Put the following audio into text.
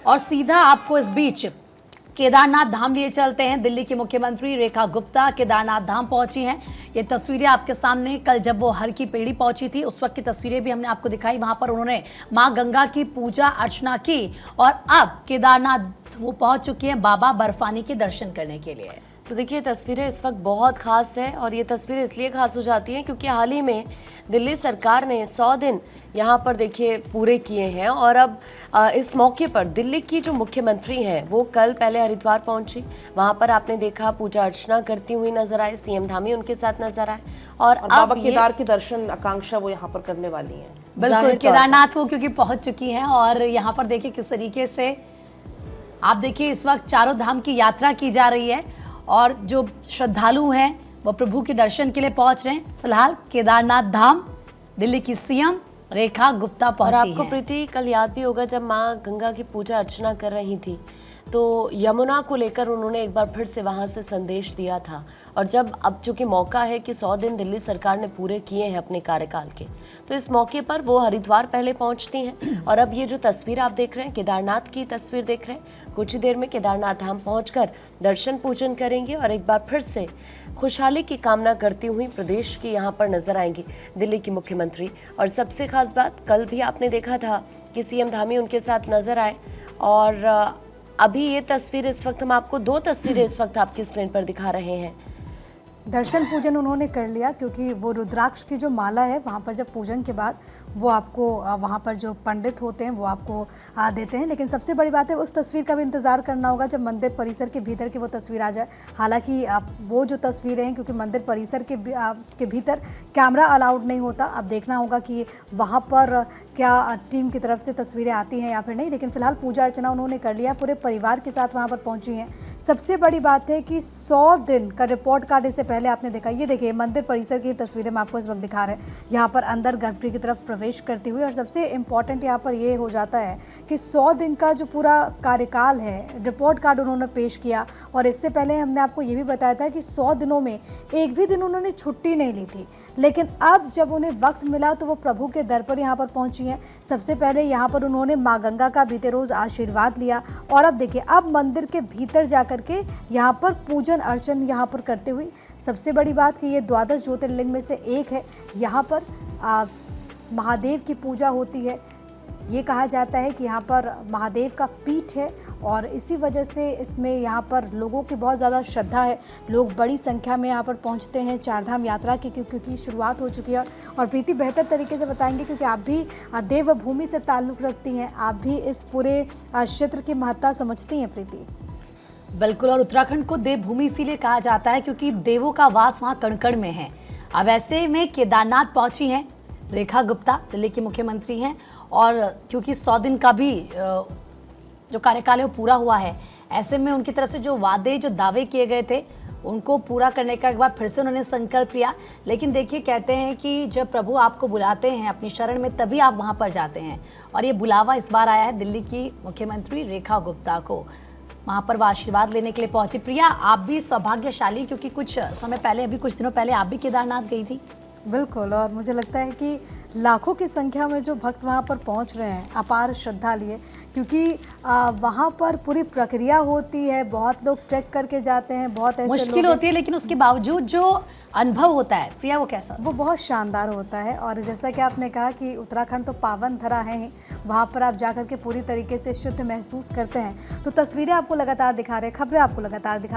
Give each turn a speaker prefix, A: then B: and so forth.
A: और सीधा आपको इस बीच केदारनाथ धाम लिए चलते हैं। दिल्ली की मुख्यमंत्री रेखा गुप्ता केदारनाथ धाम पहुंची हैं। ये तस्वीरें आपके सामने, कल जब वो हर की पेड़ी पहुंची थी उस वक्त की तस्वीरें भी हमने आपको दिखाई। वहां पर उन्होंने मां गंगा की पूजा अर्चना की और अब केदारनाथ वो पहुंच चुकी हैं बाबा बर्फानी के दर्शन करने के लिए।
B: तो देखिए तस्वीरें इस वक्त बहुत खास है और ये तस्वीरें इसलिए खास हो जाती हैं क्योंकि हाल ही में दिल्ली सरकार ने 100 दिन यहाँ पर देखिए पूरे किए हैं और अब इस मौके पर दिल्ली की जो मुख्यमंत्री हैं वो कल पहले हरिद्वार पहुंची। वहाँ पर आपने देखा पूजा अर्चना करती हुई नजर आए, सीएम धामी उनके साथ नजर आए और
C: बाबा केदार के दर्शन आकांक्षा वो यहाँ पर करने वाली हैं।
A: बिल्कुल, केदारनाथ वो क्योंकि पहुंच चुकी हैं और यहाँ पर देखिए किस तरीके से आप देखिए इस वक्त चारों धाम की यात्रा की जा रही है और जो श्रद्धालु हैं वो प्रभु के दर्शन के लिए पहुंच रहे हैं। फिलहाल केदारनाथ धाम दिल्ली की सीएम रेखा गुप्ता पहुंची
B: और आपको
A: हैं।
B: प्रीति कल याद भी होगा जब माँ गंगा की पूजा अर्चना कर रही थी तो यमुना को लेकर उन्होंने एक बार फिर से वहाँ से संदेश दिया था। और जब अब चूंकि मौका है कि 100 दिन दिल्ली सरकार ने पूरे किए हैं अपने कार्यकाल के, तो इस मौके पर वो हरिद्वार पहले पहुँचती हैं और अब ये जो तस्वीर आप देख रहे हैं केदारनाथ की तस्वीर देख रहे हैं, कुछ ही देर में केदारनाथ धाम पहुँचकर दर्शन पूजन करेंगे और एक बार फिर से खुशहाली की कामना करती हुई प्रदेश की यहाँ पर नजर आएंगी दिल्ली की मुख्यमंत्री। और सबसे खास बात, कल भी आपने देखा था कि सीएम धामी उनके साथ नजर आए और अभी ये तस्वीर इस वक्त हम आपको 2 तस्वीरें इस वक्त आपकी स्क्रीन पर दिखा रहे हैं।
D: दर्शन पूजन उन्होंने कर लिया क्योंकि वो रुद्राक्ष की जो माला है वहाँ पर जब पूजन के बाद वो आपको वहाँ पर जो पंडित होते हैं वो आपको देते हैं। लेकिन सबसे बड़ी बात है उस तस्वीर का भी इंतज़ार करना होगा जब मंदिर परिसर के भीतर की वो तस्वीर आ जाए। हालांकि वो जो तस्वीरें हैं क्योंकि मंदिर परिसर के भीतर कैमरा अलाउड नहीं होता, अब देखना होगा कि वहाँ पर क्या टीम की तरफ से तस्वीरें आती हैं या फिर नहीं। लेकिन फिलहाल पूजा अर्चना उन्होंने कर लिया, पूरे परिवार के साथ वहाँ पर पहुँची हैं। सबसे बड़ी बात है कि 100 दिन का रिपोर्ट कार्ड इससे पहले आपने देखा, ये देखिए मंदिर परिसर की तस्वीरें हम आपको इस वक्त दिखा रहे हैं, यहाँ पर अंदर गर्भगृह की तरफ प्रवेश करती हुई। और सबसे इम्पॉर्टेंट यहाँ पर ये हो जाता है कि 100 दिन का जो पूरा कार्यकाल है रिपोर्ट कार्ड उन्होंने पेश किया। और इससे पहले हमने आपको ये भी बताया था कि 100 दिनों में एक भी दिन उन्होंने छुट्टी नहीं ली थी, लेकिन अब जब उन्हें वक्त मिला तो वो प्रभु के दर पर यहाँ पर पहुँची हैं। सबसे पहले यहाँ पर उन्होंने माँ गंगा का बीते रोज़ आशीर्वाद लिया और अब देखिए अब मंदिर के भीतर जा कर के यहाँ पर पूजन अर्चन यहाँ पर करते हुए। सबसे बड़ी बात कि ये 12 ज्योतिर्लिंग में से एक है, यहाँ पर महादेव की पूजा होती है। ये कहा जाता है कि यहाँ पर महादेव का पीठ है और इसी वजह से इसमें यहाँ पर लोगों की बहुत ज़्यादा श्रद्धा है। लोग बड़ी संख्या में यहाँ पर पहुँचते हैं चारधाम यात्रा की क्योंकि शुरुआत हो चुकी है। और प्रीति बेहतर तरीके से बताएंगे क्योंकि आप भी देवभूमि से ताल्लुक़ रखती हैं, आप भी इस पूरे क्षेत्र की महत्ता समझती हैं प्रीति।
A: बिल्कुल, और उत्तराखंड को देवभूमि इसीलिए कहा जाता है क्योंकि देवों का वास वहाँ कण-कण में है। अब ऐसे में केदारनाथ पहुंची हैं रेखा गुप्ता, दिल्ली की मुख्यमंत्री हैं और क्योंकि 100 दिन का भी जो कार्यकाल है वो पूरा हुआ है, ऐसे में उनकी तरफ से जो वादे जो दावे किए गए थे उनको पूरा करने का एक बार फिर से उन्होंने संकल्प लिया। लेकिन देखिए कहते हैं कि जब प्रभु आपको बुलाते हैं अपनी शरण में तभी आप वहाँ पर जाते हैं और ये बुलावा इस बार आया है दिल्ली की मुख्यमंत्री रेखा गुप्ता को। वहाँ पर वो आशीर्वाद लेने के लिए पहुंची। प्रिया, आप भी सौभाग्यशाली क्योंकि कुछ समय पहले, अभी कुछ दिनों पहले आप भी केदारनाथ गई थी।
D: बिल्कुल, और मुझे लगता है कि लाखों की संख्या में जो भक्त वहाँ पर पहुँच रहे हैं अपार श्रद्धा लिए, क्योंकि वहाँ पर पूरी प्रक्रिया होती है, बहुत लोग ट्रैक करके जाते हैं, बहुत ऐसे
A: मुश्किल होती है लेकिन उसके बावजूद जो अनुभव होता है प्रिया वो कैसा?
D: वो बहुत शानदार होता है। और जैसा कि आपने कहा कि उत्तराखंड तो पावन धरा है ही, वहाँ पर आप जाकर के पूरी तरीके से शुद्ध महसूस करते हैं। तो तस्वीरें आपको लगातार दिखा रहे हैं, खबरें आपको लगातार दिखा रहे हैं।